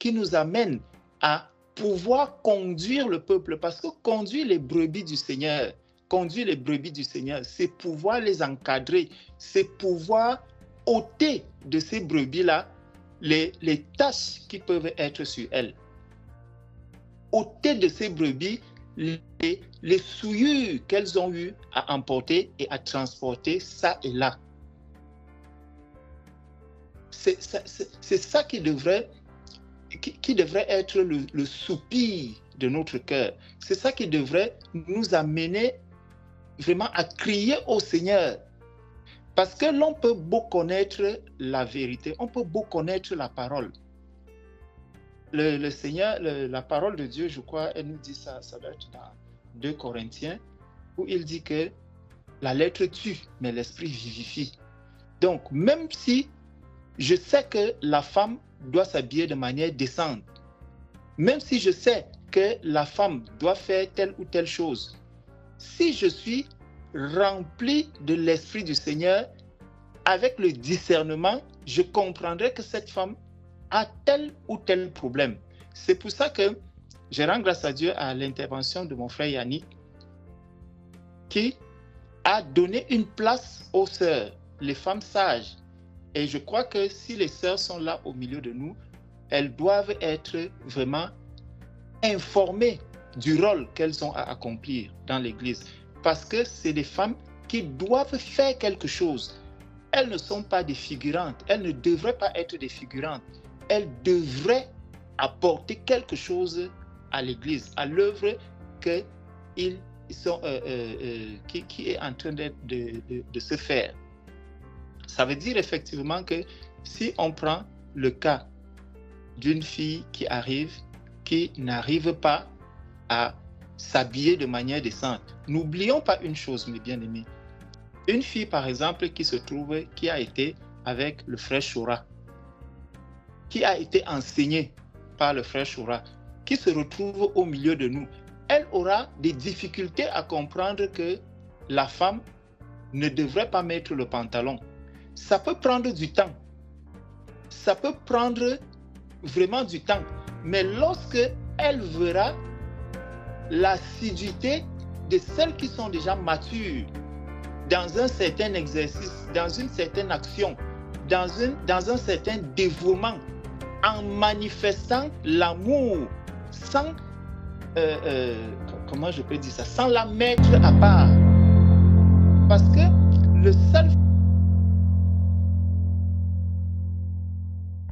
qui nous amène à pouvoir conduire le peuple, parce que conduire les brebis du Seigneur, c'est pouvoir les encadrer, c'est pouvoir ôter de ces brebis-là les tâches qui peuvent être sur elles. Ôter de ces brebis les souillures qu'elles ont eu à emporter et à transporter ça et là. C'est ça qui devrait être le soupir de notre cœur. C'est ça qui devrait nous amener vraiment à crier au Seigneur. Parce que l'on peut beau connaître la vérité, on peut beau connaître la parole. Le Seigneur, la parole de Dieu, je crois, elle nous dit ça doit être dans 2 Corinthiens, où il dit que la lettre tue, mais l'esprit vivifie. Donc, même si je sais que la femme doit s'habiller de manière décente, même si je sais que la femme doit faire telle ou telle chose, si je suis rempli de l'Esprit du Seigneur, avec le discernement, je comprendrai que cette femme a tel ou tel problème. C'est pour ça que je rends grâce à Dieu à l'intervention de mon frère Yannick, qui a donné une place aux sœurs, les femmes sages. Et je crois que si les sœurs sont là au milieu de nous, elles doivent être vraiment informées du rôle qu'elles ont à accomplir dans l'Église. Parce que c'est des femmes qui doivent faire quelque chose. Elles ne sont pas des figurantes. Elles ne devraient pas être des figurantes. Elles devraient apporter quelque chose à l'Église, à l'œuvre qui est en train de se faire. Ça veut dire effectivement que si on prend le cas d'une fille qui n'arrive pas à s'habiller de manière décente, n'oublions pas une chose, mes bien-aimés. Une fille, par exemple, qui a été avec le frère Choura, qui a été enseignée par le frère Choura, qui se retrouve au milieu de nous, elle aura des difficultés à comprendre que la femme ne devrait pas mettre le pantalon. Ça peut prendre du temps. Ça peut prendre vraiment du temps. Mais lorsque elle verra l'assiduité de celles qui sont déjà matures dans un certain exercice, dans une certaine action, dans un certain dévouement, en manifestant l'amour sans, comment je peux dire ça, sans la mettre à part. Parce que le seul